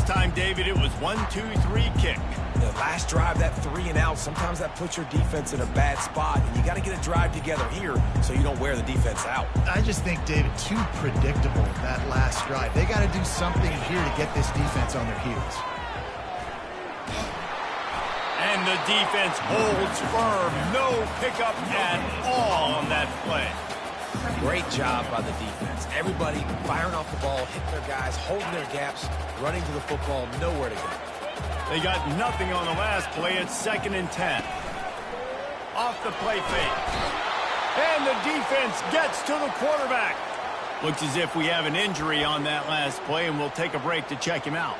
time, David, it was 1-2-3 kick. The last drive, that 3 and out, sometimes that puts your defense in a bad spot. And you got to get a drive together here so you don't wear the defense out. I just think, David, too predictable, that last drive. They got to do something here to get this defense on their heels. And the defense holds firm. No pickup at all on that play. Great job by the defense. Everybody firing off the ball, hitting their guys, holding their gaps, running to the football, nowhere to go. They got nothing on the last play. It's 2nd and 10. Off the play fake. And the defense gets to the quarterback. Looks as if we have an injury on that last play, and we'll take a break to check him out.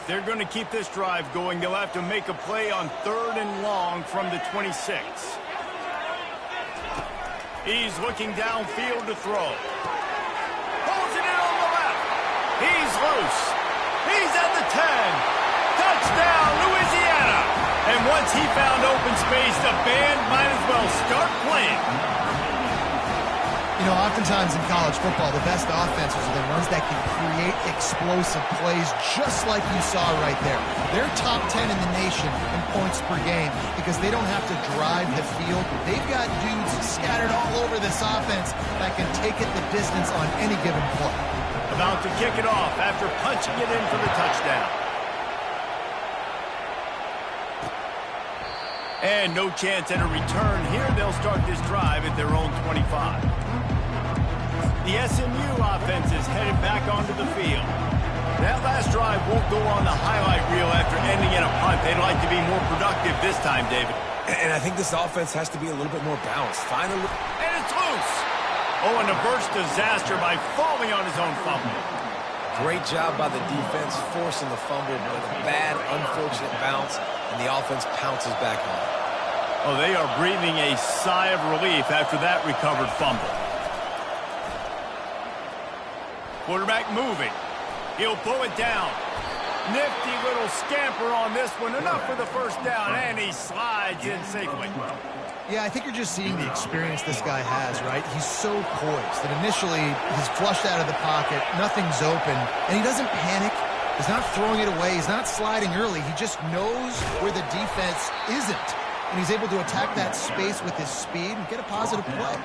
They're going to keep this drive going. They'll have to make a play on 3rd and long from the 26. He's looking downfield to throw. Holds it in on the left. He's loose. He's at the 10. Touchdown, Louisiana. And once he found open space, the band might as well start playing. You know, oftentimes in college football, the best offenses are the ones that can create explosive plays just like you saw right there. They're top 10 in the nation in points per game because they don't have to drive the field. They've got dudes scattered all over this offense that can take it the distance on any given play. About to kick it off after punching it in for the touchdown. And no chance at a return here. They'll start this drive at their own 25. The SMU offense is headed back onto the field. That last drive won't go on the highlight reel after ending in a punt. They'd like to be more productive this time, David. And I think this offense has to be a little bit more balanced. Finally. And it's loose. Oh, and a burst disaster by falling on his own fumble. Great job by the defense forcing the fumble, but a bad, unfortunate bounce, and the offense pounces back on it. Oh, they are breathing a sigh of relief after that recovered fumble. Quarterback moving. He'll pull it down. Nifty little scamper on this one. Enough for the first down, and he slides in safely. Yeah, I think you're just seeing the experience this guy has, right? He's so poised that initially he's flushed out of the pocket, nothing's open, and he doesn't panic. He's not throwing it away. He's not sliding early. He just knows where the defense isn't, and he's able to attack that space with his speed and get a positive play.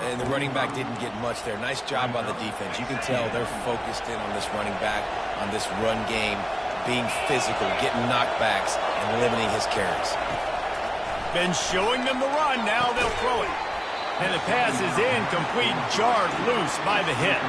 And the running back didn't get much there. Nice job by the defense. You can tell they're focused in on this running back, on this run game, being physical, getting knockbacks, and limiting his carries. Been showing them the run. Now they'll throw it. And the pass is incomplete, jarred loose by the hit.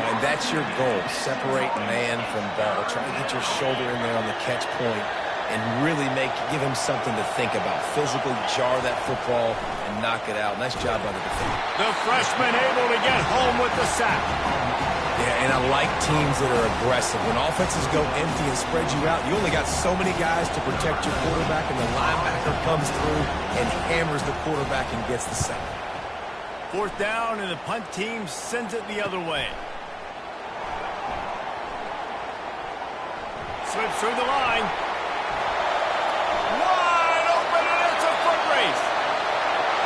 And that's your goal. Separate man from ball. Try to get your shoulder in there on the catch point and really give him something to think about. Physically jar that football and knock it out. Nice job by the defender. The freshman able to get home with the sack. Yeah, and I like teams that are aggressive. When offenses go empty and spread you out, you only got so many guys to protect your quarterback, and the linebacker comes through and hammers the quarterback and gets the sack. 4th down, and the punt team sends it the other way. Slips through the line. Wide open, and it's a foot race.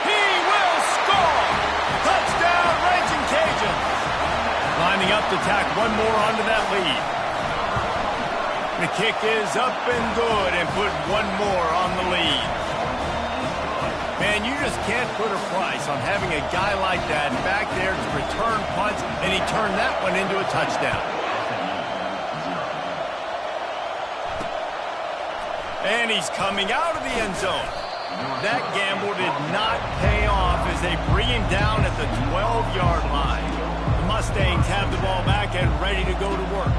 He will score. Touchdown, Raging Cajuns. Lining up to tack one more onto that lead. The kick is up and good and put one more on the lead. Man, you just can't put a price on having a guy like that back there to return punts, and he turned that one into a touchdown. And he's coming out of the end zone. That gamble did not pay off as they bring him down at the 12-yard line. The Mustangs have the ball back and ready to go to work.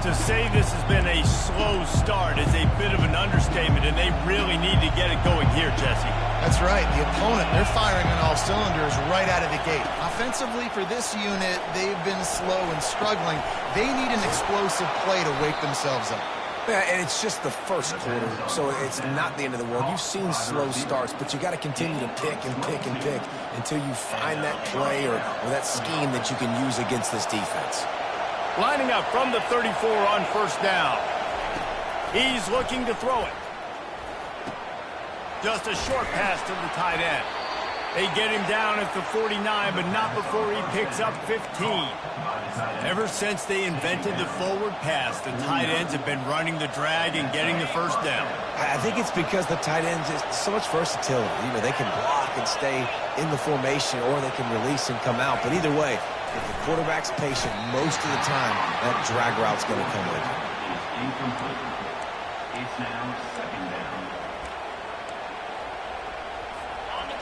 To say this has been a slow start is a bit of an understatement, and they really need to get it going here, Jesse. That's right. The opponent, they're firing on all cylinders right out of the gate. Offensively, for this unit, they've been slow and struggling. They need an explosive play to wake themselves up. Yeah, and it's just the first quarter, so it's not the end of the world. You've seen slow starts, but you got to continue to pick and pick and pick until you find that play or that scheme that you can use against this defense. Lining up from the 34 on 1st down. He's looking to throw it. Just a short pass to the tight end. They get him down at the 49, but not before he picks up 15. Ever since they invented the forward pass, the tight ends have been running the drag and getting the first down. I think it's because the tight ends is so much versatility. You know, they can block and stay in the formation, or they can release and come out. But either way, if the quarterback's patient, most of the time, that drag route's going to come in. It's now second down.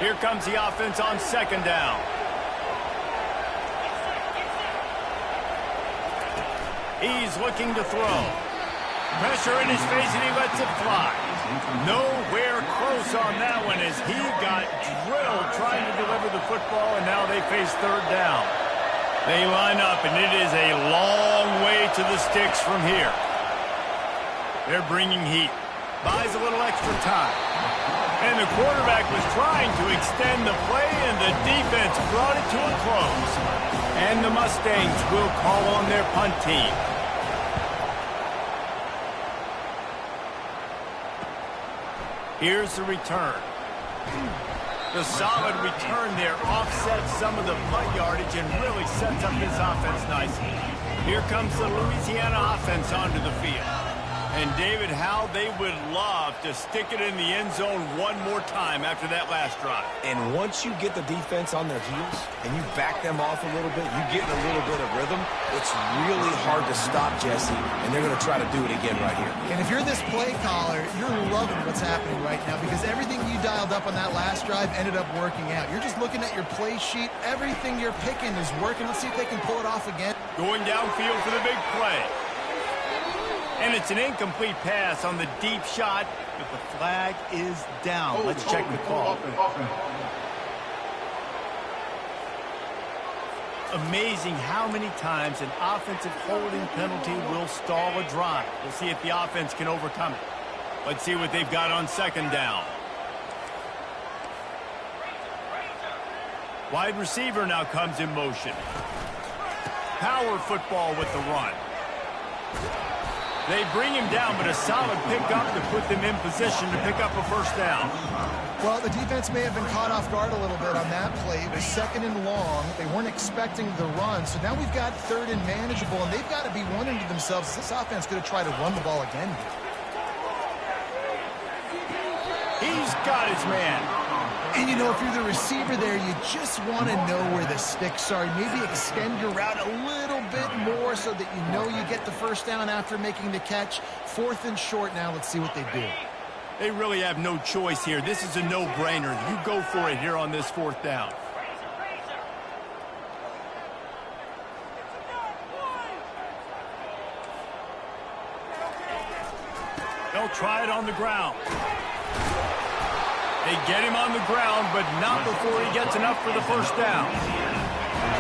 Here comes the offense on second down. He's looking to throw. Pressure in his face, and he lets it fly. Nowhere close on that one as he got drilled trying to deliver the football, and now they face third down. They line up, and it is a long way to the sticks from here. They're bringing heat. Buys a little extra time. And the quarterback was trying to extend the play, and the defense brought it to a close. And the Mustangs will call on their punt team. Here's the return. The solid return there offsets some of the punt yardage and really sets up this offense nicely. Here comes the Louisiana offense onto the field. And, David, how they would love to stick it in the end zone one more time after that last drive. And once you get the defense on their heels and you back them off a little bit, you get in a little bit of rhythm, it's really hard to stop, Jesse, and they're going to try to do it again right here. And if you're this play caller, you're loving what's happening right now because everything you dialed up on that last drive ended up working out. You're just looking at your play sheet. Everything you're picking is working. Let's see if they can pull it off again. Going downfield for the big play. And it's an incomplete pass on the deep shot, but the flag is down. Let's check the call. Amazing how many times an offensive holding penalty will stall a drive. We'll see if the offense can overcome it. Let's see what they've got on second down. Wide receiver now comes in motion. Power football with the run. They bring him down, but a solid pickup to put them in position to pick up a first down. Well, the defense may have been caught off guard a little bit on that play. It was second and long. They weren't expecting the run. So now we've got third and manageable, and they've got to be wondering to themselves, is this offense going to try to run the ball again here? He's got his man. And, you know, if you're the receiver there, you just want to know where the sticks are. Maybe extend your route a little bit more so that you know you get the first down after making the catch. Fourth and short now. Let's see what they do. They really have no choice here. This is a no-brainer. You go for it here on this fourth down. They'll try it on the ground. They get him on the ground, but not before he gets enough for the first down.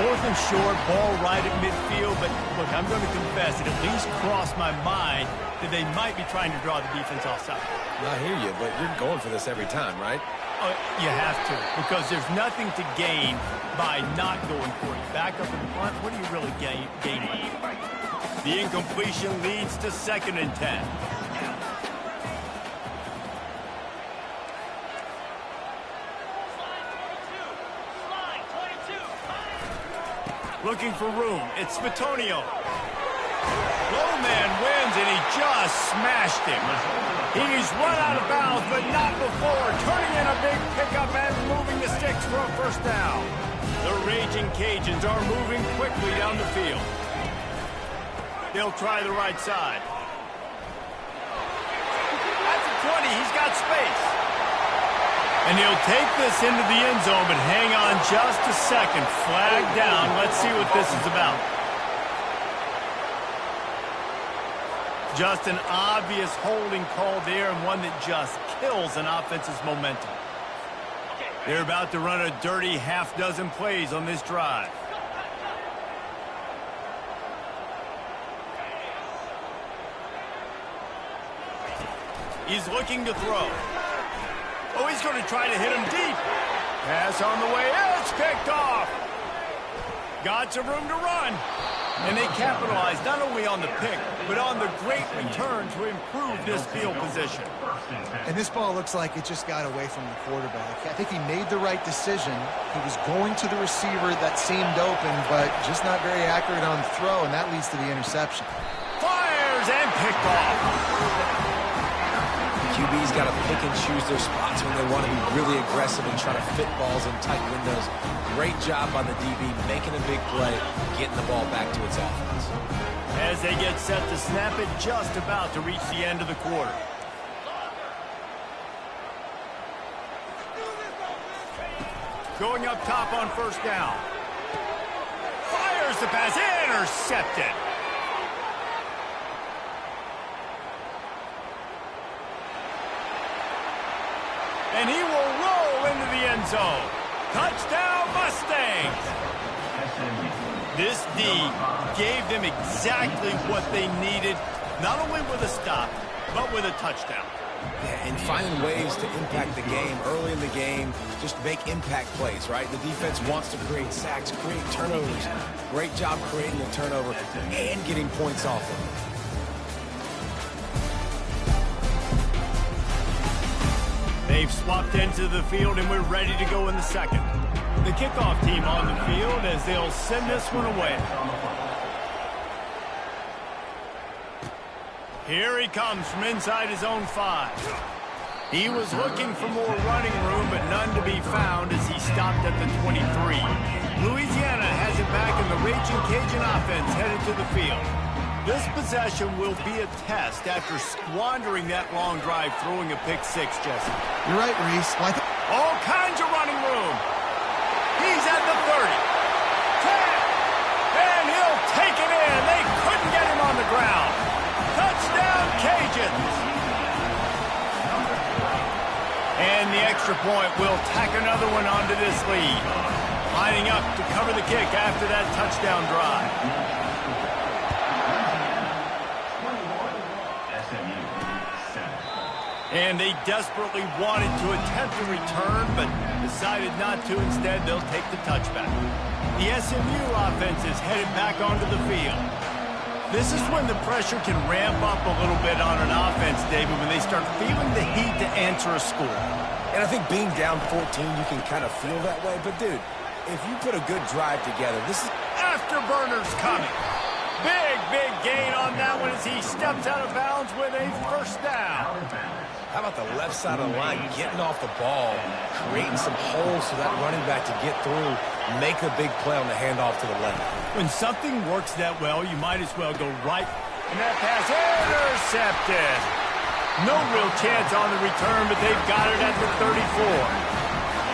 Fourth and short, ball right at midfield, but look, I'm going to confess, it at least crossed my mind that they might be trying to draw the defense offside. I hear you, but you're going for this every time, right? You have to, because there's nothing to gain by not going for it. Back up in front, what do you really gain by it? The incompletion leads to 2nd and 10. Looking for room. It's Spatonio. Low man wins, and he just smashed him. He's run out of bounds, but not before. Turning in a big pickup and moving the sticks for a first down. The Raging Cajuns are moving quickly down the field. They'll try the right side. At the 20, he's got space. And he'll take this into the end zone, but hang on just a second. Flag down. Let's see what this is about. Just an obvious holding call there, and one that just kills an offense's momentum. They're about to run a dirty half-dozen plays on this drive. He's looking to throw. Oh, he's going to try to hit him deep. Pass on the way. It's picked off. Got some room to run. And they capitalized not only on the pick, but on the great return to improve this field position. And this ball looks like it just got away from the quarterback. I think he made the right decision. He was going to the receiver that seemed open, but just not very accurate on the throw, and that leads to the interception. Fires and picked off. QB's got to pick and choose their spots when they want to be really aggressive and try to fit balls in tight windows. Great job by the DB making a big play, getting the ball back to its offense. As they get set to snap it, just about to reach the end of the quarter. Going up top on first down. Fires the pass, intercepted. And he will roll into the end zone. Touchdown, Mustangs! This D gave them exactly what they needed, not only with a stop, but with a touchdown. Yeah, and finding ways to impact the game early in the game, just make impact plays, right? The defense wants to create sacks, create turnovers. Great job creating the turnover and getting points off of it. They've swapped into the field, and we're ready to go in the second. The kickoff team on the field as they'll send this one away. Here he comes from inside his own 5. He was looking for more running room, but none to be found as he stopped at the 23. Louisiana has it back, and the Raging Cajun offense headed to the field. This possession will be a test after squandering that long drive throwing a pick 6, Jesse. You're right, Reese. Well, all kinds of running room. He's at the 30. 10. And he'll take it in. They couldn't get him on the ground. Touchdown, Cajuns. And the extra point will tack another one onto this lead. Lining up to cover the kick after that touchdown drive. And they desperately wanted to attempt a return, but decided not to. Instead, they'll take the touchback. The SMU offense is headed back onto the field. This is when the pressure can ramp up a little bit on an offense, David, when they start feeling the heat to answer a score. And I think being down 14, you can kind of feel that way. But, dude, if you put a good drive together, this is... Afterburners coming. Big gain on that one as he steps out of bounds with a first down. How about the left side of the line, getting off the ball, creating some holes for that running back to get through, make a big play on the handoff to the left. When something works that well, you might as well go right. And that pass intercepted. No real chance on the return, but they've got it at the 34.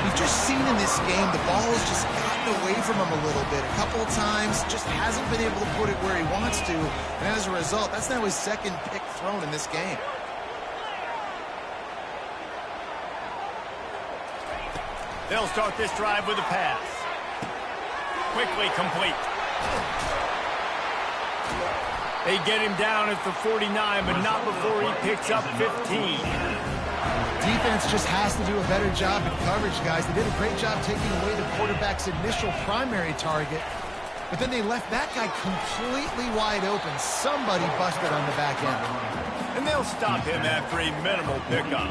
We've just seen in this game the ball has just gotten away from him a little bit. A couple of times, just hasn't been able to put it where he wants to. And as a result, that's now his second pick thrown in this game. They'll start this drive with a pass. Quickly complete. They get him down at the 49, but not before he picks up 15. Defense just has to do a better job in coverage, guys. They did a great job taking away the quarterback's initial primary target, but then they left that guy completely wide open. Somebody busted on the back end. And they'll stop him after a minimal pickup.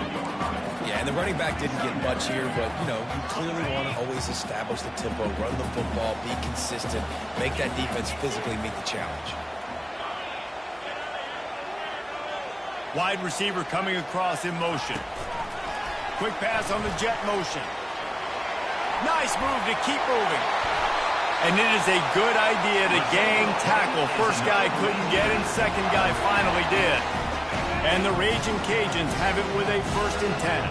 Yeah, and the running back didn't get much here, but, you know, you clearly want to always establish the tempo, run the football, be consistent, make that defense physically meet the challenge. Wide receiver coming across in motion. Quick pass on the jet motion. Nice move to keep moving. And it is a good idea to gang tackle. First guy couldn't get him, second guy finally did. And the Raging Cajuns have it with a 1st and 10.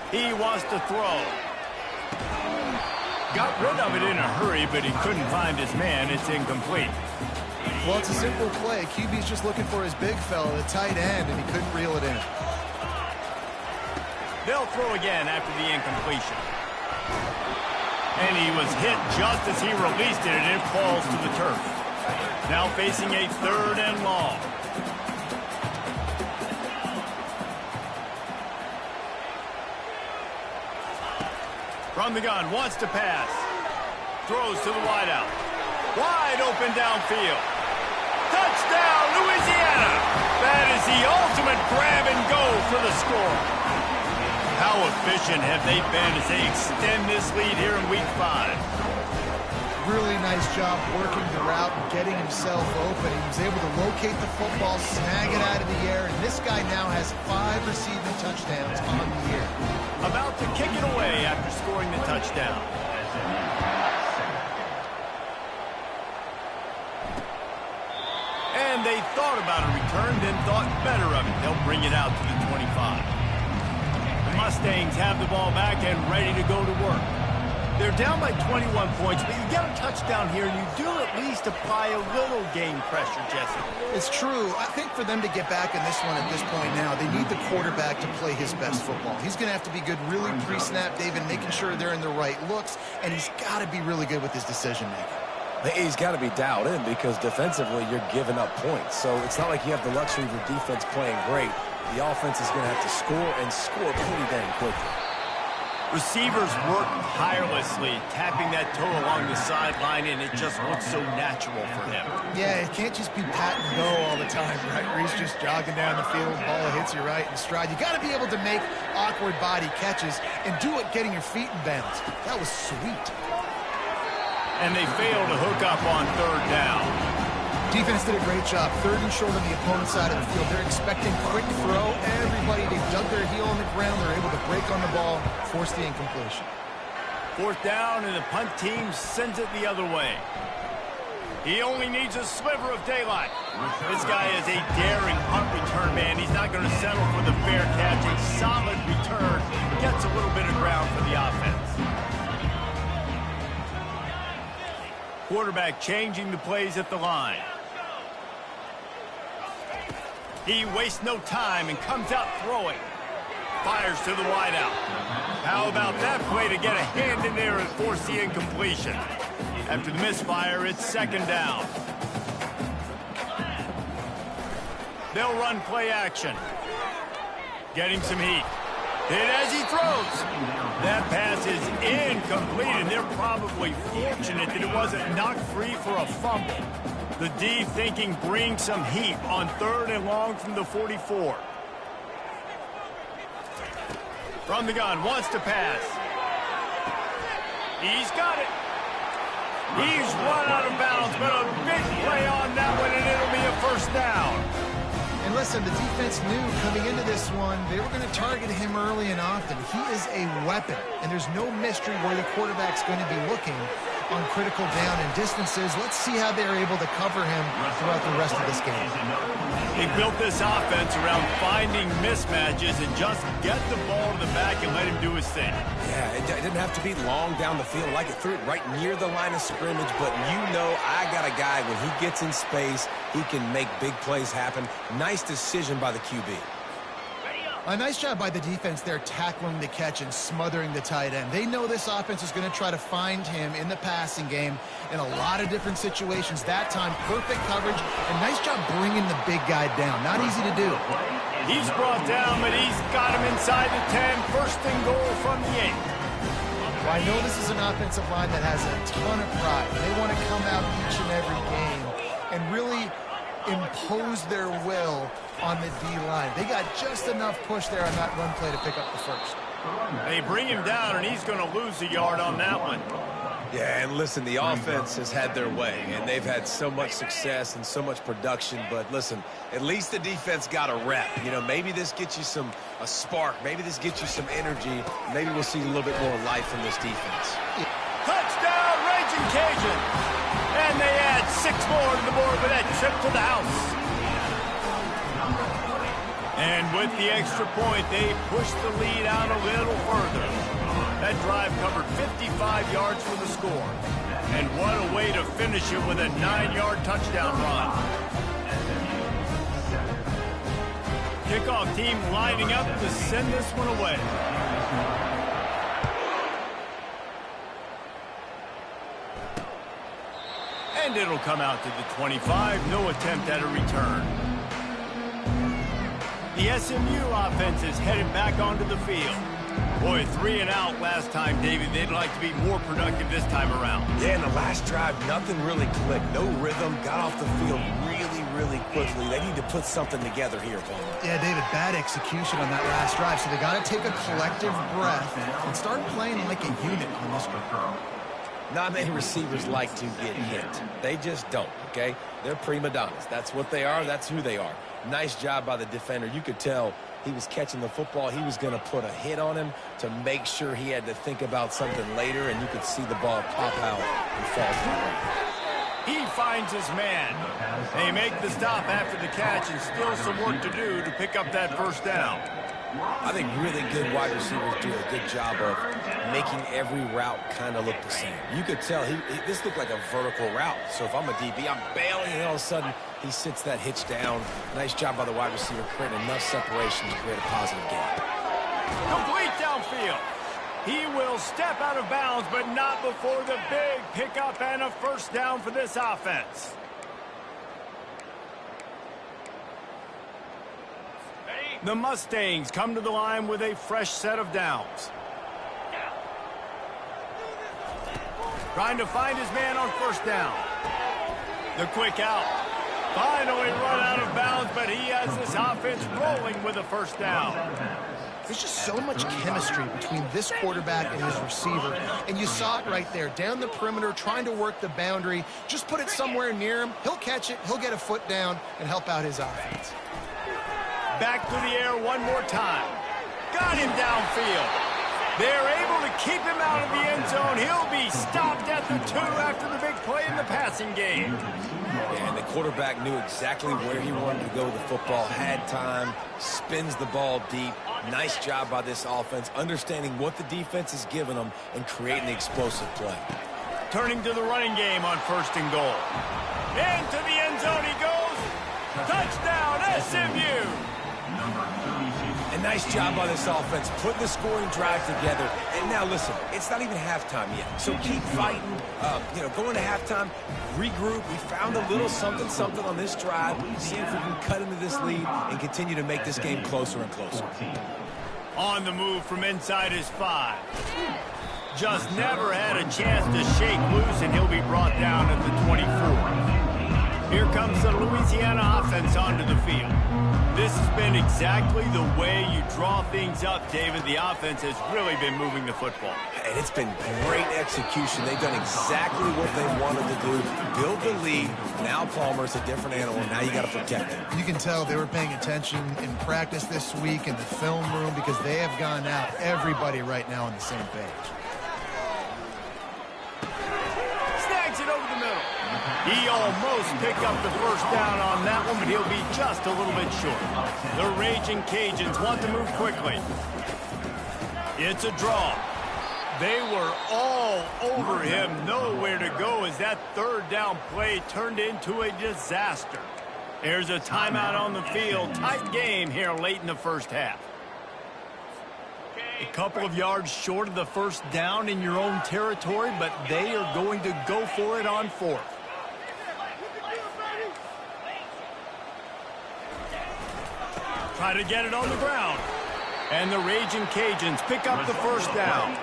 He wants to throw. Got rid of it in a hurry, but he couldn't find his man. It's incomplete. Well, it's a simple play. QB's just looking for his big fella, the tight end, and he couldn't reel it in. They'll throw again after the incompletion. And he was hit just as he released it, and it falls to the turf. Now facing a 3rd and long. From the gun, wants to pass. Throws to the wideout. Wide open downfield. Touchdown, Louisiana! That is the ultimate grab and go for the score. How efficient have they been as they extend this lead here in Week 5? Really nice job working the route and getting himself open. He was able to locate the football, snag it out of the air, and this guy now has 5 receiving touchdowns on the year. About to kick it away after scoring the touchdown. And they thought about a return, then thought better of it. They'll bring it out to the 25. The Mustangs have the ball back and ready to go to work. They're down by 21 points, but you get a touchdown here, and you do at least apply a little game pressure, Jesse. It's true. I think for them to get back in this one at this point now, they need the quarterback to play his best football. He's going to have to be good really pre-snap, David, making sure they're in the right looks, and he's got to be really good with his decision-making. He's got to be dialed in because defensively you're giving up points. So it's not like you have the luxury of your defense playing great. The offense is going to have to score and score pretty dang quickly. Receivers work tirelessly, tapping that toe along the sideline, and it just looks so natural for him. Yeah, it can't just be pat and go all the time, right? Where he's just jogging down the field, ball hits you right in stride. You got to be able to make awkward body catches and do it getting your feet in bounds. That was sweet. And they fail to hook up on 3rd down. Defense did a great job. 3rd and short on the opponent's side of the field. They're expecting quick throw. Everybody, they dug their heel on the ground. They're able to break on the ball, force the incompletion. 4th down, and the punt team sends it the other way. He only needs a sliver of daylight. This guy is a daring punt return man. He's not going to settle for the fair catch. A solid return gets a little bit of ground for the offense. Quarterback changing the plays at the line. He wastes no time and comes out throwing. Fires to the wideout. How about that play to get a hand in there and force the incompletion? After the misfire, it's 2nd down. They'll run play action. Getting some heat. Hit as he throws. That pass is incomplete, and they're probably fortunate that it wasn't knocked free for a fumble. The D thinking bring some heat on 3rd and long from the 44. From the gun, wants to pass. He's got it. He's run out of bounds, but a big play on that one, and it'll be a 1st down. And listen, the defense knew coming into this one, they were going to target him early and often. He is a weapon, and there's no mystery where the quarterback's going to be looking on critical down and distances. Let's see how they're able to cover him throughout the rest of this game. They built this offense around finding mismatches and just get the ball to the back and let him do his thing. Yeah, it didn't have to be long down the field. Like it threw it right near the line of scrimmage, but you know I got a guy, when he gets in space, he can make big plays happen. Nice decision by the QB. A nice job by the defense there, tackling the catch and smothering the tight end. They know this offense is going to try to find him in the passing game in a lot of different situations. That time, perfect coverage, and nice job bringing the big guy down. Not easy to do. He's brought down, but he's got him inside the 10. 1st and goal from the 8. Well, I know this is an offensive line that has a ton of pride. They want to come out each and every game and really impose their will on the D-line. They got just enough push there on that run play to pick up the 1st. They bring him down, and he's going to lose a yard on that one. Yeah, and listen, the offense has had their way, and they've had so much success and so much production. But listen, at least the defense got a rep. You know, maybe this gets you a spark. Maybe this gets you some energy. Maybe we'll see a little bit more life from this defense. Touchdown, Raging Cajun! And they add 6 more to the board with that trip to the house. And with the extra point, they push the lead out a little further. That drive covered 55 yards for the score. And what a way to finish it with a 9-yard touchdown run. Kickoff team lining up to send this one away. And it'll come out to the 25. No attempt at a return. The SMU offense is headed back onto the field. Boy, 3 and out last time, David. They'd like to be more productive this time around. Yeah, in the last drive, nothing really clicked. No rhythm, got off the field really quickly. They need to put something together here, Palmer. Yeah, David, bad execution on that last drive, so they got to take a collective breath and start playing like a unit on this one. Not many receivers like to get hit. They just don't, okay? They're prima donnas. That's what they are. That's who they are. Nice job by the defender. You could tell he was catching the football. He was going to put a hit on him to make sure he had to think about something later, and you could see the ball pop out and fall through. He finds his man. They make the stop after the catch and still some work to do to pick up that first down. I think really good wide receivers do a good job of making every route kind of look the same. You could tell this looked like a vertical route. So if I'm a DB, I'm bailing, and all of a sudden he sits that hitch down. Nice job by the wide receiver, creating enough separation to create a positive gain. Complete downfield. He will step out of bounds, but not before the big pickup and a first down for this offense. The Mustangs come to the line with a fresh set of downs. Trying to find his man on first down. The quick out. Finally run out of bounds, but he has this offense rolling with a first down. There's just so much chemistry between this quarterback and his receiver, and you saw it right there, down the perimeter, trying to work the boundary. Just put it somewhere near him. He'll catch it, he'll get a foot down, and help out his offense. Back through the air one more time. Got him downfield. They're able to keep him out of the end zone. He'll be stopped at the 2 after the big play in the passing game. And the quarterback knew exactly where he wanted to go with the football, had time, spins the ball deep. Nice job by this offense, understanding what the defense is giving them and creating the explosive play. Turning to the running game on first and goal. Into the end zone he goes. Touchdown, SMU. A nice job by this offense, putting the scoring drive together. And now listen, it's not even halftime yet. So keep fighting, going to halftime, regroup. We found a little something on this drive. See if we can cut into this lead and continue to make this game closer and closer. On the move from inside his 5. Just never had a chance to shake loose, and he'll be brought down at the 24. Here comes the Louisiana offense onto the field. This has been exactly the way you draw things up, David. The offense has really been moving the football. And it's been great execution. They've done exactly what they wanted to do. Build the lead. Now Palmer's a different animal. Now you got to protect him. You can tell they were paying attention in practice this week in the film room because they have gone out, everybody right now on the same page. Snags it over the middle. He almost picked up the first down on that one, but he'll be just a little bit short. The Raging Cajuns want to move quickly. It's a draw. They were all over him, nowhere to go as that third down play turned into a disaster. There's a timeout on the field. Tight game here late in the first half. A couple of yards short of the first down in your own territory, but they are going to go for it on 4th. Try to get it on the ground. And the Raging Cajuns pick up the first down.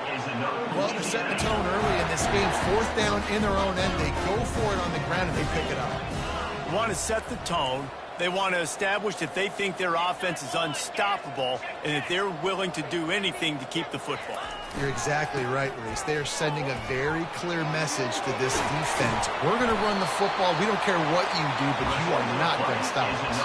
Well, they're setting the tone early in this game. 4th down in their own end. They go for it on the ground and they pick it up. Want to set the tone. They want to establish that they think their offense is unstoppable and that they're willing to do anything to keep the football. You're exactly right, Reese. They are sending a very clear message to this defense. We're going to run the football. We don't care what you do, but you are not going to stop us.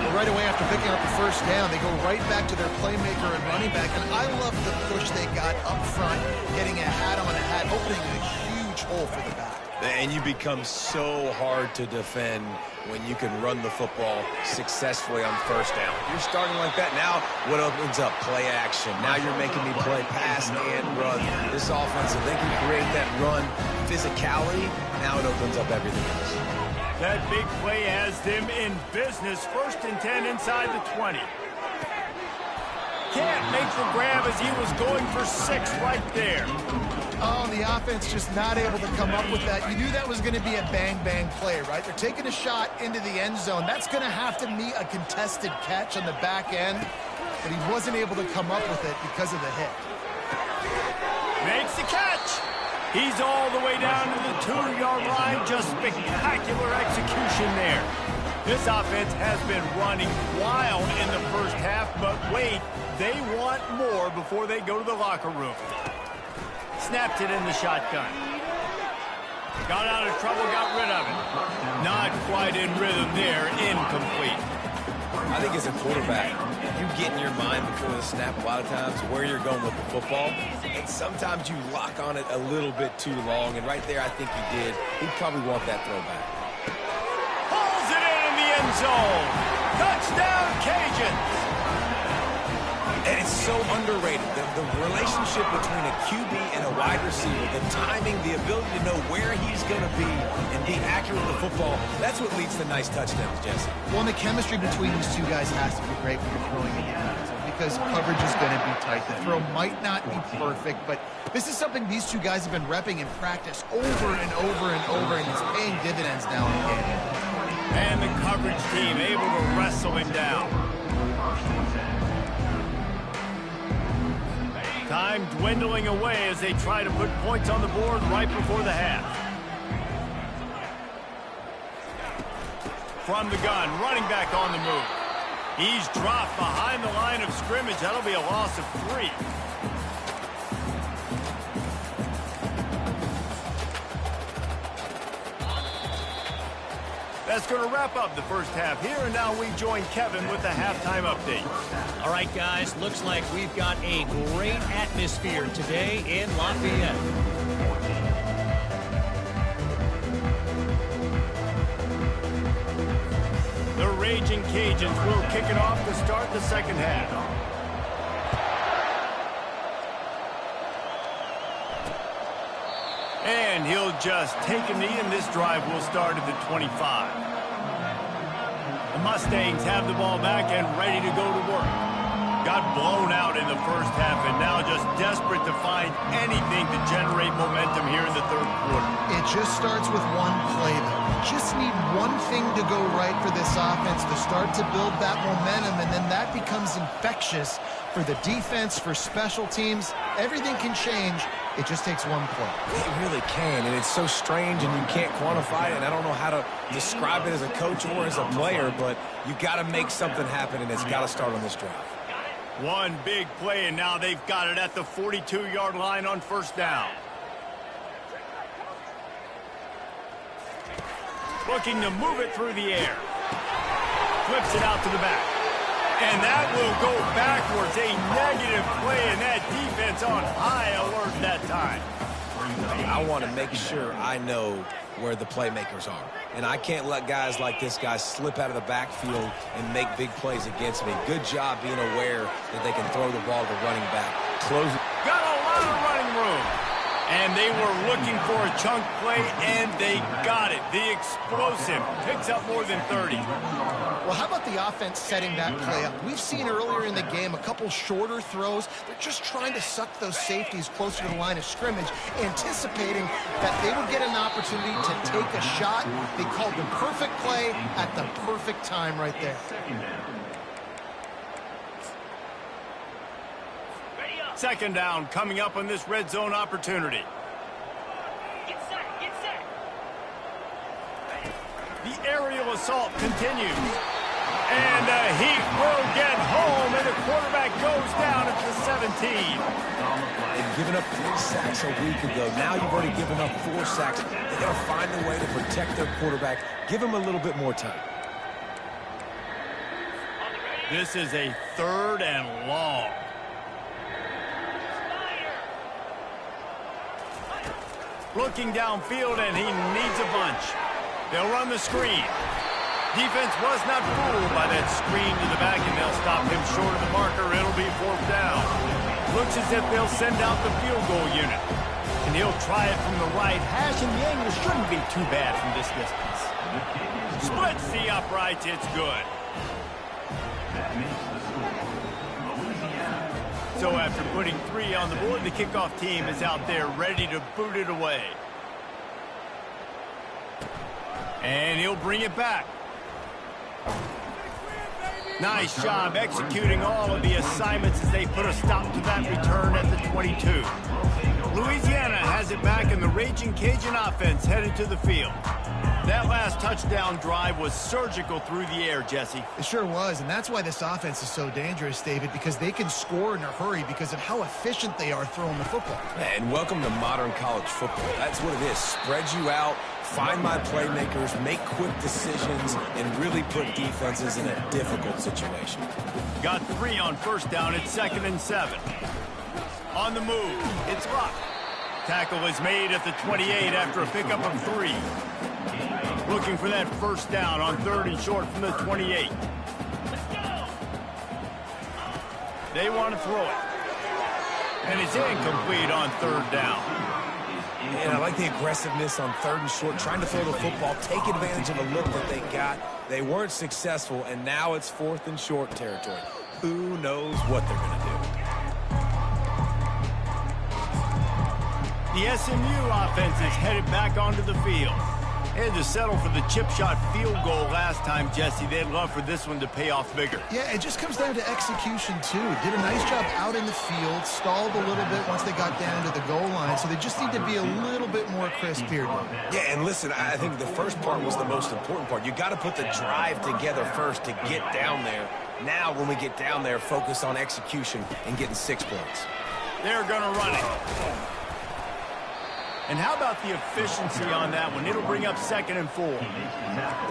Well, right away after picking up the first down, they go right back to their playmaker and running back. And I love the push they got up front, getting a hat on a hat, opening a huge hole for the back. And you become so hard to defend when you can run the football successfully on first down. You're starting like that. Now what opens up? Play action. Now you're making me play pass and run. This offense, if they can create that run physicality, now it opens up everything else. That big play has them in business. 1st and 10 inside the 20. Can't make the grab as he was going for 6 right there. Oh, the offense just not able to come up with that. You knew that was going to be a bang-bang play, right? They're taking a shot into the end zone. That's going to have to meet a contested catch on the back end. but he wasn't able to come up with it because of the hit. Makes the catch. He's all the way down to the 2-yard line. Just spectacular execution there. This offense has been running wild in the first half, but wait, they want more before they go to the locker room. Snapped it in the shotgun. Got out of trouble, got rid of it. Not quite in rhythm there, incomplete. I think as a quarterback, you get in your mind before the snap a lot of times where you're going with the football, and sometimes you lock on it a little bit too long, and right there I think he did. He'd probably want that throwback. Pulls it in the end zone. Touchdown, Cajuns. And it's so underrated. The relationship between a QB and a wide receiver, the timing, the ability to know where he's going to be and be accurate with the football, that's what leads to nice touchdowns, Jesse. Well, and the chemistry between these two guys has to be great when you're throwing in the end zone because coverage is going to be tight. The throw might not be perfect, but this is something these two guys have been repping in practice over and over and over, and it's paying dividends now in the game. And the coverage team able to wrestle him down. Time dwindling away as they try to put points on the board right before the half. From the gun, running back on the move. He's dropped behind the line of scrimmage. That'll be a loss of 3. That's going to wrap up the first half here, and now we join Kevin with the halftime update. All right, guys, looks like we've got a great atmosphere today in Lafayette. The Raging Cajuns will kick it off to start the second half. And he'll just take a knee, and this drive will start at the 25. The Mustangs have the ball back and ready to go to work. Got blown out in the first half and now just desperate to find anything to generate momentum here in the third quarter. It just starts with one play, though. You just need one thing to go right for this offense to start to build that momentum, and then that becomes infectious for the defense, for special teams. Everything can change. It just takes one play. It really can, and it's so strange, and you can't quantify it, and I don't know how to describe it as a coach or as a player, but you got to make something happen, and it's got to start on this drive. One big play, and now they've got it at the 42-yard line on first down. Looking to move it through the air. Flips it out to the back. And that will go backwards. A negative play, and that defense on high alert that time. I want to make sure I know where the playmakers are. And I can't let guys like this guy slip out of the backfield and make big plays against me. Good job being aware that they can throw the ball to the running back. Close it. Got a lot of running room. And they were looking for a chunk play, and they got it. The explosive picks up more than 30. Well, how about the offense setting that play up? We've seen earlier in the game a couple shorter throws. They're just trying to suck those safeties closer to the line of scrimmage, anticipating that they would get an opportunity to take a shot. They called the perfect play at the perfect time right there. Second down coming up on this red zone opportunity. Get set, get set. The aerial assault continues. And the Heat will get home, and the quarterback goes down at the 17. They've given up 3 sacks a week ago. Now you've already given up 4 sacks. They got to find a way to protect their quarterback. Give him a little bit more time. This is a 3rd and long. Looking downfield, and he needs a bunch. They'll run the screen. Defense was not fooled by that screen to the back, and they'll stop him short of the marker. It'll be 4th down. Looks as if they'll send out the field goal unit. And he'll try it from the right hash, and the angle shouldn't be too bad from this distance. Splits the uprights. It's good. That makes the score Louisiana. So after putting 3 on the board, the kickoff team is out there ready to boot it away. And he'll bring it back. Nice job executing all of the assignments as they put a stop to that return at the 22. Louisiana has it back, and the Raging Cajun offense headed to the field. That last touchdown drive was surgical through the air, Jesse. It sure was, and that's why this offense is so dangerous, David, because they can score in a hurry because of how efficient they are throwing the football. And welcome to modern college football. That's what it is. Spread you out, find my playmakers, make quick decisions, and really put defenses in a difficult situation. Got 3 on first down. It's 2nd and 7. On the move, it's Luck. Tackle is made at the 28 after a pickup of 3. Looking for that first down on 3rd and short from the 28. They want to throw it. And it's incomplete on 3rd down. And I like the aggressiveness on 3rd and short, trying to throw the football, take advantage of a look that they got. They weren't successful, and now it's 4th and short territory. Who knows what they're going to do? The SMU offense is headed back onto the field. They had to settle for the chip shot field goal last time, Jesse. They'd love for this one to pay off bigger. Yeah, it just comes down to execution, too. Did a nice job out in the field, stalled a little bit once they got down to the goal line, so they just need to be a little bit more crisp here. Yeah, and listen, I think the first part was the most important part. You got to put the drive together first to get down there. Now, when we get down there, focus on execution and getting 6 points. They're going to run it. And how about the efficiency on that one? It'll bring up 2nd and 4.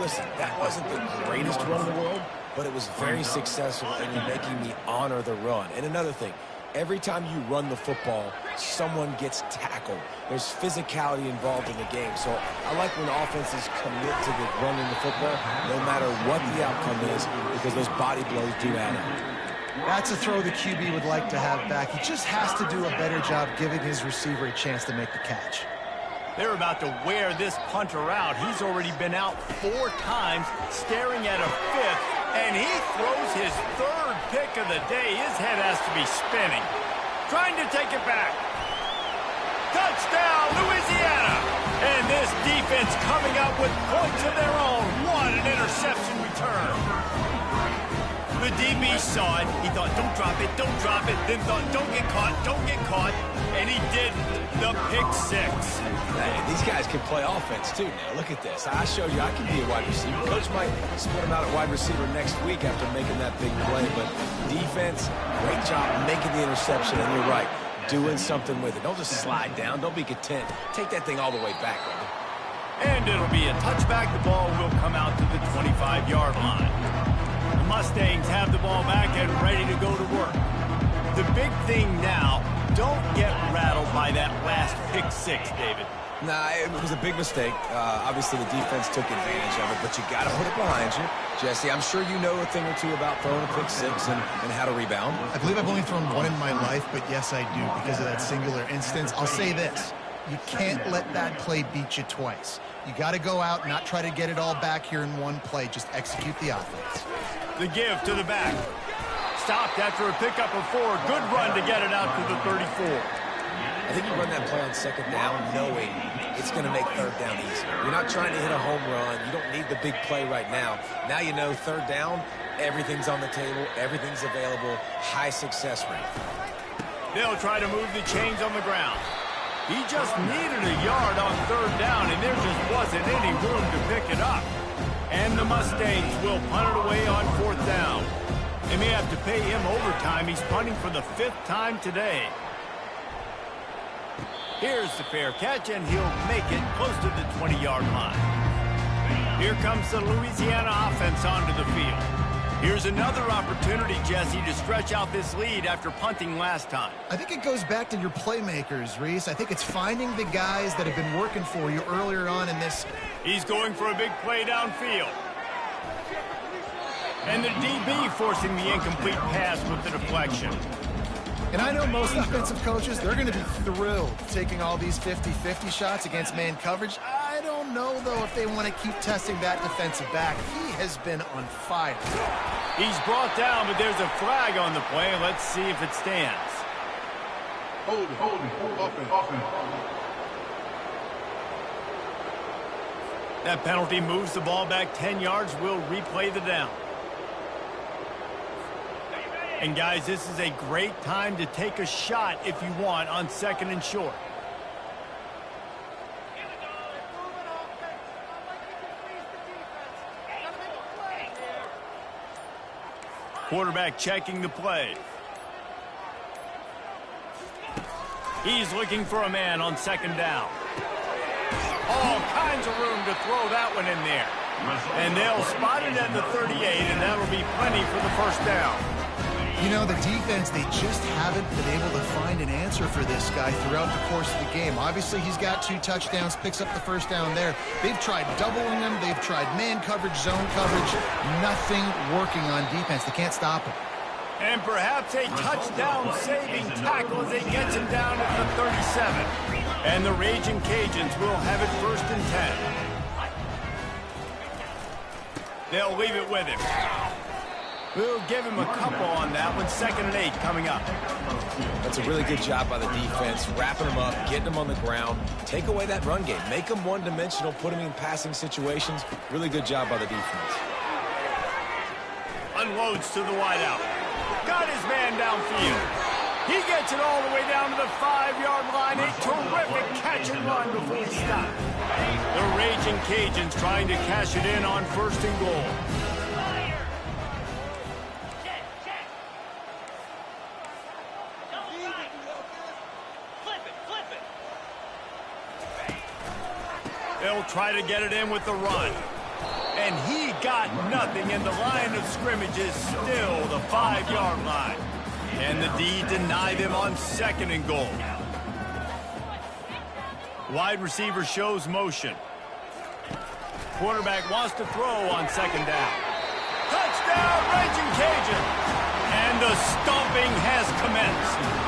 Listen, that wasn't the greatest run in the world, but it was very successful, and you're making me honor the run. And another thing, every time you run the football, someone gets tackled. There's physicality involved in the game. So I like when offenses commit to the running the football, no matter what the outcome is, because those body blows do add up. That's a throw the QB would like to have back. He just has to do a better job giving his receiver a chance to make the catch. They're about to wear this punter out. He's already been out 4 times, staring at a 5th, and he throws his 3rd pick of the day. His head has to be spinning. Trying to take it back. Touchdown, Louisiana! And this defense coming up with points of their own. What an interception return. The DB saw it. He thought, don't drop it, don't drop it. Then thought, don't get caught. And he didn't. The pick 6. Hey, these guys can play offense, too, now. Look at this. I showed you I can be a wide receiver. Coach might split him out at wide receiver next week after making that big play. But defense, great job making the interception. And you're right, doing something with it. Don't just slide down. Don't be content. Take that thing all the way back, brother. And it'll be a touchback. The ball will come out to the 25-yard line. The Mustangs have the ball back and ready to go to work. The big thing now, don't get rattled by that last pick 6, David. Nah, it was a big mistake. Obviously, the defense took advantage of it, but you got to put it behind you. Jesse, I'm sure you know a thing or two about throwing a pick 6 and how to rebound. I believe I've only thrown 1 in my life, but yes, I do because of that singular instance. I'll say this. You can't let that play beat you twice. You got to go out, not try to get it all back here in one play. Just execute the offense. The give to the back. Stopped after a pickup of 4. Good run to get it out to the 34. I think you run that play on 2nd down knowing it's going to make 3rd down easy. You're not trying to hit a home run. You don't need the big play right now. Now you know 3rd down, everything's on the table, everything's available, high success rate. They'll try to move the chains on the ground. He just needed a yard on 3rd down, and there just wasn't any room to pick it up. And the Mustangs will punt it away on 4th down. They may have to pay him overtime. He's punting for the 5th time today. Here's the fair catch, and he'll make it close to the 20-yard line. Here comes the Louisiana offense onto the field. Here's another opportunity, Jesse, to stretch out this lead after punting last time. I think it goes back to your playmakers, Reese. I think it's finding the guys that have been working for you earlier on in this. He's going for a big play downfield. And the DB forcing the incomplete pass with the deflection. And I know most offensive coaches, they're going to be thrilled taking all these 50-50 shots against man coverage. I don't know, though, if they want to keep testing that defensive back. He has been on fire. He's brought down, but there's a flag on the play. Let's see if it stands. Hold it, offense. That penalty moves the ball back 10 yards. We'll replay the down. And, guys, this is a great time to take a shot if you want on 2nd and short. Quarterback checking the play. He's looking for a man on 2nd down. All kinds of room to throw that one in there. And they'll spot it at the 38, and that'll be plenty for the 1st down. You know, the defense, they just haven't been able to find an answer for this guy throughout the course of the game. Obviously, he's got 2 touchdowns, picks up the 1st down there. They've tried doubling him. They've tried man coverage, zone coverage. Nothing working on defense. They can't stop him. And perhaps a touchdown-saving tackle as he gets him down at the 37. And the Raging Cajuns will have it 1st and 10. They'll leave it with him. We'll give him a couple on that one. 2nd and 8 coming up. That's a really good job by the defense, wrapping them up, getting them on the ground. Take away that run game. Make them one-dimensional, put them in passing situations. Really good job by the defense. Unloads to the wideout. Got his man downfield. He gets it all the way down to the 5-yard line. A terrific catch and run before he stopped. The Raging Cajuns trying to cash it in on 1st and goal. They'll try to get it in with the run. And he got nothing, and the line of scrimmage is still the 5-yard line. And the D denied him on 2nd and goal. Wide receiver shows motion. Quarterback wants to throw on 2nd down. Touchdown, Raging Cajun! And the stomping has commenced.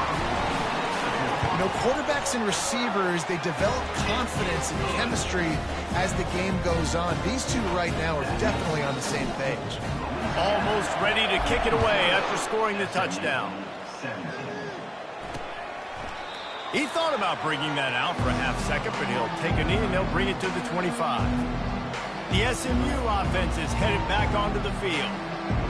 You know, quarterbacks and receivers, they develop confidence and chemistry as the game goes on. These two right now are definitely on the same page. Almost ready to kick it away after scoring the touchdown. He thought about bringing that out for a half-second, but he'll take a knee and they'll bring it to the 25. The SMU offense is headed back onto the field.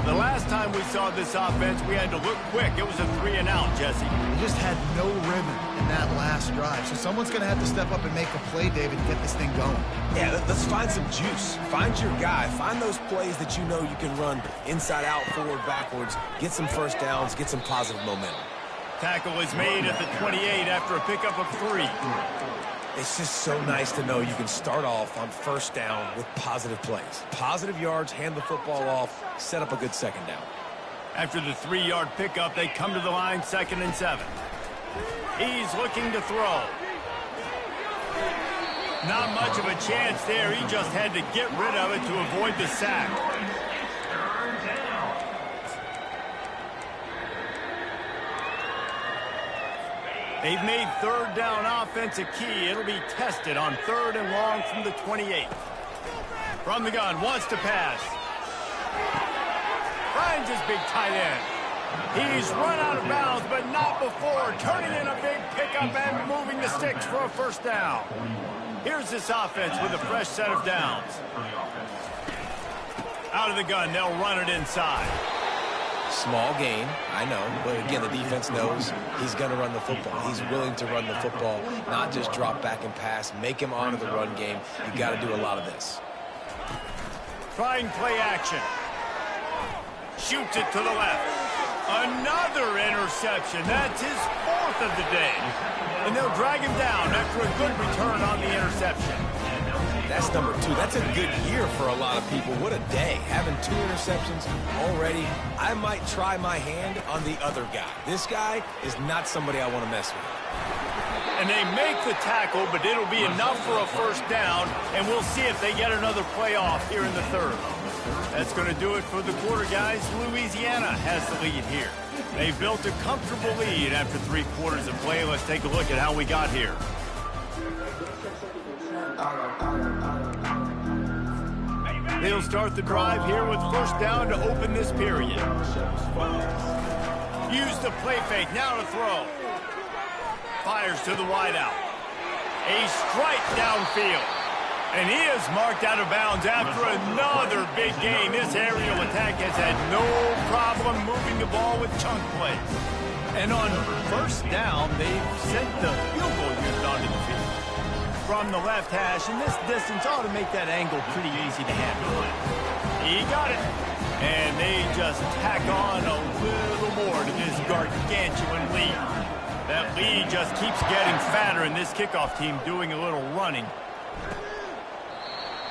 The last time we saw this offense, we had to look quick. It was a 3-and-out, Jesse. They just had no rhythm in that last drive. So someone's going to have to step up and make a play, David, and get this thing going. Yeah, let's find some juice. Find your guy. Find those plays that you know you can run inside out, forward, backwards. Get some 1st downs. Get some positive momentum. Tackle is made at the 28 after a pickup of 3. It's just so nice to know you can start off on 1st down with positive plays. Positive yards, hand the football off, set up a good 2nd down. After the 3-yard pickup, they come to the line 2nd and 7. He's looking to throw. Not much of a chance there. He just had to get rid of it to avoid the sack. They've made 3rd down offense a key. It'll be tested on 3rd and long from the 28. From the gun, wants to pass. Finds his big tight end. He's run out of bounds, but not before turning in a big pickup and moving the sticks for a 1st down. Here's this offense with a fresh set of downs. Out of the gun, they'll run it inside. Small gain, I know, but again, the defense knows he's going to run the football. He's willing to run the football, not just drop back and pass, make him honor the run game. You got to do a lot of this. Trying play action. Shoots it to the left. Another interception. That's his 4th of the day. And they'll drag him down after a good return on the interception. That's number 2. That's a good year for a lot of people. What a day. Having 2 interceptions already. I might try my hand on the other guy. This guy is not somebody I want to mess with. And they make the tackle, but it'll be enough for a 1st down, and we'll see if they get another play off here in the 3rd. That's going to do it for the quarter, guys. Louisiana has the lead here. They've built a comfortable lead after 3 quarters of play. Let's take a look at how we got here. They'll start the drive here with 1st down to open this period. Use the play fake, now to throw. Fires to the wideout. A strike downfield. And he is marked out of bounds after another big gain. This aerial attack has had no problem moving the ball with chunk plays. And on first down, they've sent the field goal unit onto the field. From the left hash, and this distance ought to make that angle pretty easy to handle. He got it. And they just tack on a little more to this gargantuan lead. That lead just keeps getting fatter, and this kickoff team doing a little running.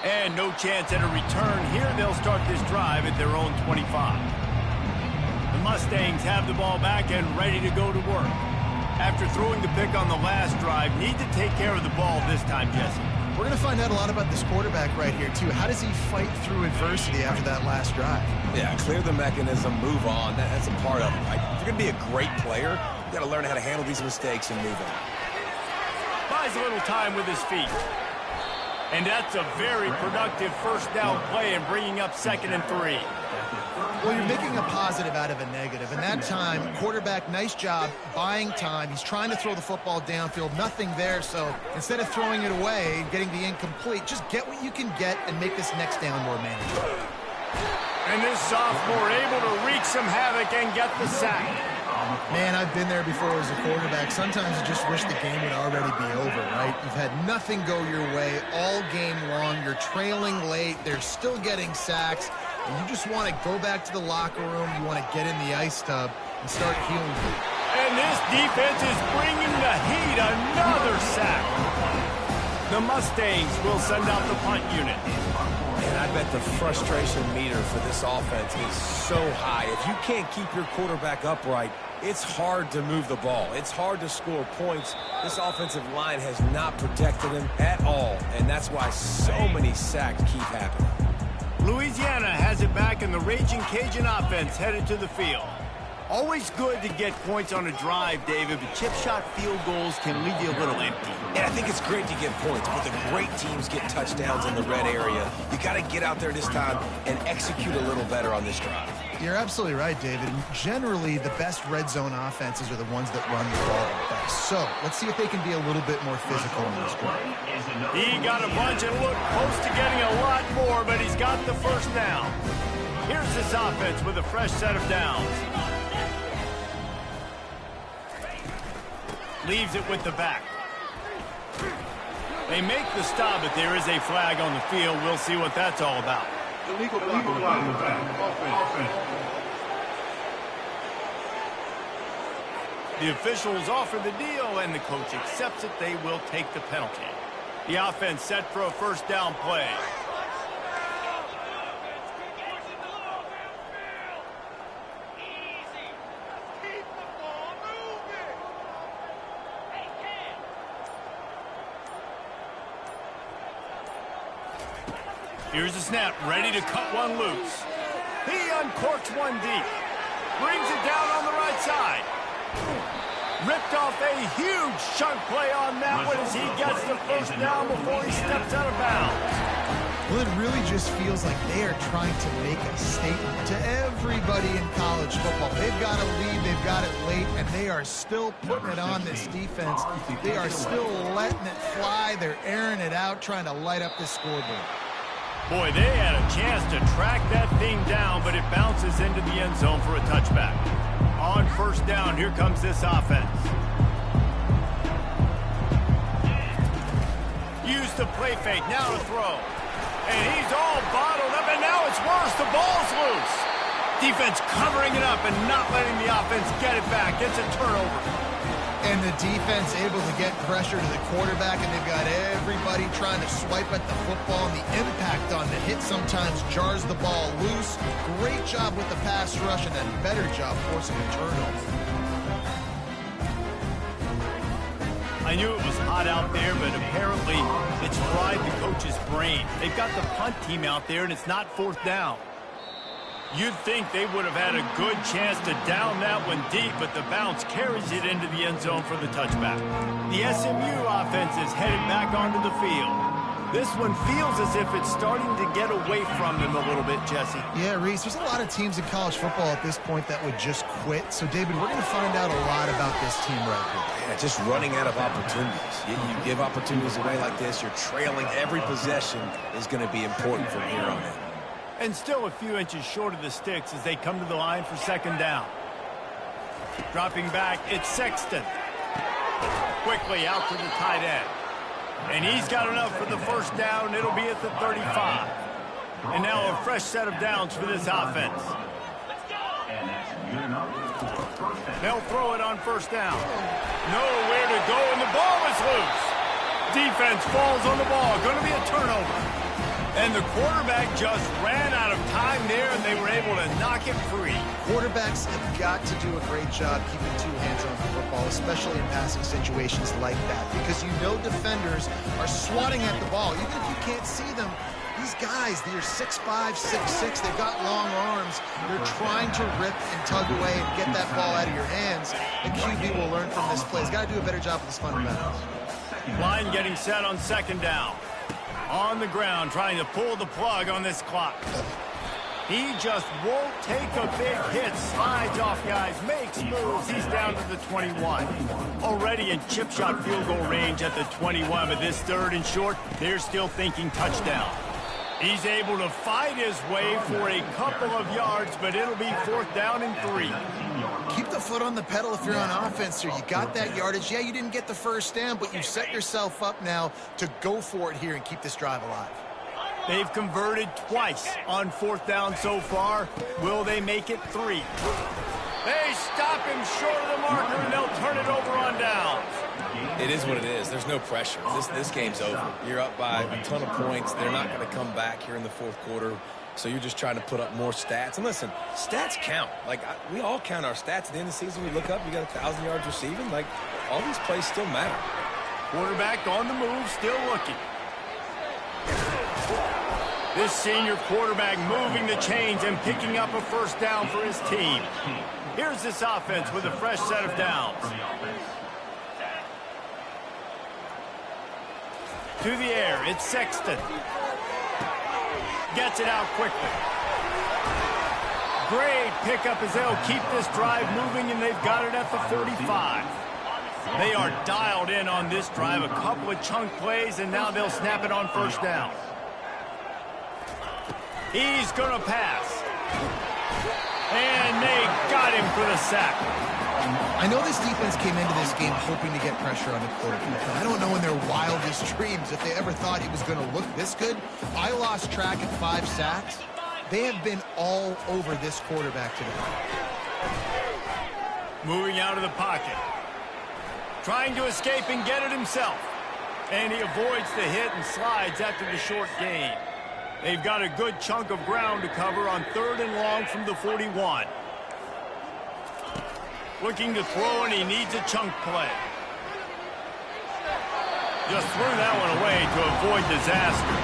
And no chance at a return here. They'll start this drive at their own 25. The Mustangs have the ball back and ready to go to work. After throwing the pick on the last drive, need to take care of the ball this time, Jesse. We're going to find out a lot about this quarterback right here, too. How does he fight through adversity after that last drive? Yeah, clear the mechanism, move on. That's a part of it, right? If you're going to be a great player, you've got to learn how to handle these mistakes and move on. Buys a little time with his feet. And that's a very productive first down play and bringing up 2nd and 3. Well, you're making a positive out of a negative. And that time, quarterback, nice job buying time. He's trying to throw the football downfield. Nothing there. So instead of throwing it away and getting the incomplete, just get what you can get and make this next down more manageable. And this sophomore able to wreak some havoc and get the sack. Man, I've been there before as a quarterback. Sometimes you just wish the game would already be over, right? You've had nothing go your way all game long. You're trailing late. They're still getting sacks. And you just want to go back to the locker room. You want to get in the ice tub and start healing. And this defense is bringing the heat. Another sack. The Mustangs will send out the punt unit. And I bet the frustration meter for this offense is so high. If you can't keep your quarterback upright, it's hard to move the ball. It's hard to score points. This offensive line has not protected him at all, and that's why so many sacks keep happening. Louisiana has it back, and the Raging Cajun offense headed to the field. Always good to get points on a drive, David, but chip shot field goals can leave you a little empty. And I think it's great to get points, but the great teams get touchdowns in the red area. You got to get out there this time and execute a little better on this drive. You're absolutely right, David. Generally, the best red zone offenses are the ones that run the ball the best. So let's see if they can be a little bit more physical in this drive. He got a bunch and looked close to getting a lot more, but he's got the first down. Here's this offense with a fresh set of downs. Leaves it with the back. They make the stop, but there is a flag on the field. We'll see what that's all about. Illegal block on the back. Offense. The officials offer the deal, and the coach accepts it. They will take the penalty. The offense set for a first down play. Here's the snap, ready to cut one loose. He uncorks one deep. Brings it down on the right side. Ripped off a huge chunk play on that one as he gets the first down before he steps out of bounds. Well, it really just feels like they are trying to make a statement to everybody in college football. They've got a lead, they've got it late, and they are still putting it on this defense. They are still letting it fly. They're airing it out, trying to light up this scoreboard. Boy, they had a chance to track that thing down, but it bounces into the end zone for a touchback. On first down, here comes this offense. Use the play fake, now to throw. And he's all bottled up, and now it's worse. The ball's loose. Defense covering it up and not letting the offense get it back. It's a turnover. And the defense able to get pressure to the quarterback, and they've got everybody trying to swipe at the football, and the impact on the hit sometimes jars the ball loose. Great job with the pass rush, and a better job forcing a turnover. I knew it was hot out there, but apparently it's fried the coach's brain. They've got the punt team out there, and it's not fourth down. You'd think they would have had a good chance to down that one deep, but the bounce carries it into the end zone for the touchback. The SMU offense is headed back onto the field. This one feels as if it's starting to get away from them a little bit, Jesse. Yeah, Reese, there's a lot of teams in college football at this point that would just quit. So, David, we're going to find out a lot about this team right here. Yeah, just running out of opportunities. You give opportunities away like this, you're trailing. Every possession is going to be important from here on in. And still a few inches short of the sticks as they come to the line for second down. Dropping back, it's Sexton. Quickly out to the tight end. And he's got enough for the first down. It'll be at the 35. And now a fresh set of downs for this offense. They'll throw it on first down. Nowhere to go, and the ball is loose. Defense falls on the ball. Going to be a turnover. And the quarterback just ran out of time there, and they were able to knock it free. Quarterbacks have got to do a great job keeping two hands on the football, especially in passing situations like that, because you know defenders are swatting at the ball. Even if you can't see them, these guys, they're 6'5", 6'6", they've got long arms. They're trying to rip and tug away and get that ball out of your hands. The QB will learn from this play. He's got to do a better job with his fundamentals. Line getting set on second down. On the ground, trying to pull the plug on this clock. He just won't take a big hit. Slides off guys, makes moves. He's down to the 21. Already in chip shot field goal range at the 21, but this third and short, they're still thinking touchdown. He's able to fight his way for a couple of yards, but it'll be fourth down and 3. Keep the foot on the pedal if you're on offense here. You got that yardage. Yeah, you didn't get the first down, but you've set yourself up now to go for it here and keep this drive alive. They've converted twice on fourth down so far. Will they make it 3? They stop him short of the marker, and they'll turn it over on downs. It is what it is. There's no pressure. This game's over. You're up by a ton of points. They're not going to come back here in the fourth quarter. So you're just trying to put up more stats. And listen, stats count. Like, we all count our stats. At the end of the season, we look up, you got 1,000 yards receiving. Like, all these plays still matter. Quarterback on the move, still looking. This senior quarterback moving the chains and picking up a first down for his team. Here's this offense with a fresh set of downs. To the air, it's Sexton. Gets it out quickly. Great pickup as they'll keep this drive moving, and they've got it at the 45. They are dialed in on this drive. A couple of chunk plays, and now they'll snap it on first down. He's going to pass. And they got him for the sack. I know this defense came into this game hoping to get pressure on the quarterback, but I don't know in their wildest dreams if they ever thought he was going to look this good. I lost track at 5 sacks. They have been all over this quarterback today. Moving out of the pocket. Trying to escape and get it himself. And he avoids the hit and slides after the short gain. They've got a good chunk of ground to cover on third and long from the 41. Looking to throw, and he needs a chunk play. Just threw that one away to avoid disaster.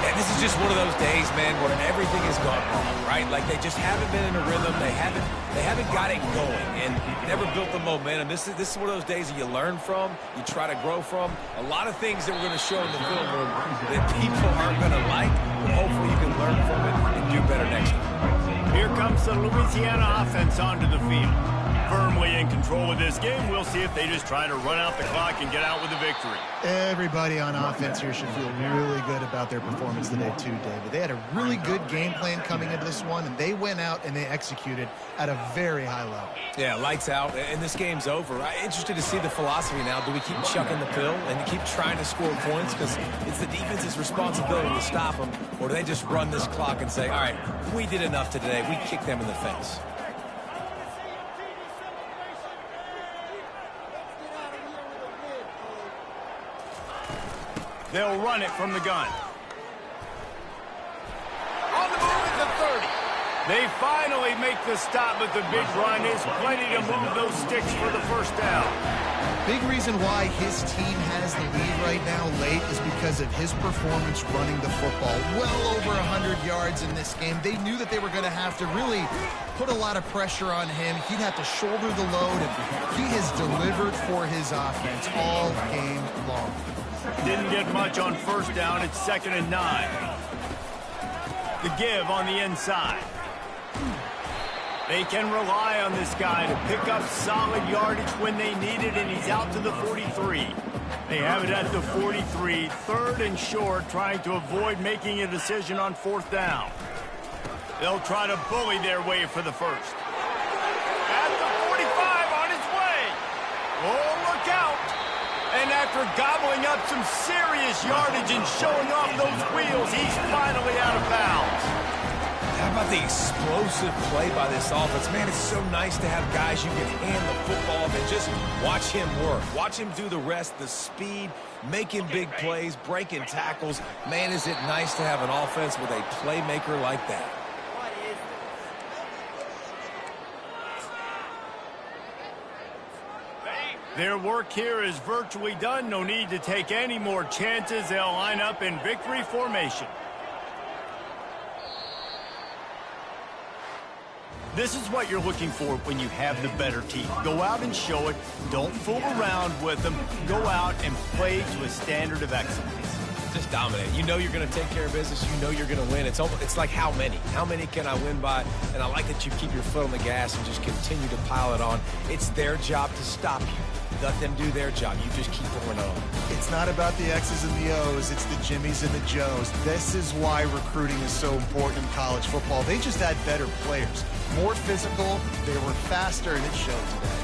And this is just one of those days, man, where everything has gone wrong, right? Like, they just haven't been in a rhythm. They haven't got it going and never built the momentum. This is one of those days that you learn from, you try to grow from. A lot of things that we're going to show in the film room that people aren't going to like, but hopefully you can learn from it and do better next time. Here comes the Louisiana offense onto the field. Firmly in control of this game. We'll see if they just try to run out the clock and get out with a victory. Everybody on offense here should feel really good about their performance today too, David. They had a really good game plan coming into this one, and they went out and they executed at a very high level. Yeah, lights out, and this game's over. I'm interested to see the philosophy now. Do we keep chucking the pill and keep trying to score points because it's the defense's responsibility to stop them, or do they just run this clock and say, all right, we did enough today. We kicked them in the face. They'll run it from the gun. On the move at the 30. They finally make the stop, but the big run is plenty to move those sticks for the first down. Big reason why his team has the lead right now late is because of his performance running the football. Well over 100 yards in this game. They knew that they were going to have to really put a lot of pressure on him. He'd have to shoulder the load, and he has delivered for his offense all game long. Didn't get much on first down. It's 2nd and 9. The give on the inside. They can rely on this guy to pick up solid yardage when they need it, and he's out to the 43. They have it at the 43, 3rd and short, trying to avoid making a decision on 4th down. They'll try to bully their way for the first. At the 45, on his way. Oh, look out. And after gobbling up some serious yardage and showing off those wheels, he's finally out of bounds. How about the explosive play by this offense? Man, it's so nice to have guys you can hand the football off and just watch him work. Watch him do the rest, the speed, making big plays, breaking tackles. Man, is it nice to have an offense with a playmaker like that. Their work here is virtually done. No need to take any more chances. They'll line up in victory formation. This is what you're looking for when you have the better team. Go out and show it. Don't fool around with them. Go out and play to a standard of excellence. Just dominate. You know you're going to take care of business. You know you're going to win. It's like how many? How many can I win by? And I like that you keep your foot on the gas and just continue to pile it on. It's their job to stop you. Let them do their job. You just keep going on. It's not about the X's and the O's. It's the Jimmies and the Joes. This is why recruiting is so important in college football. They just had better players. More physical. They were faster, and it showed today.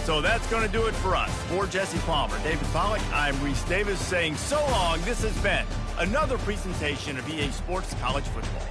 So that's going to do it for us. For Jesse Palmer, David Pollack, I'm Reese Davis saying so long. This has been another presentation of EA Sports College Football.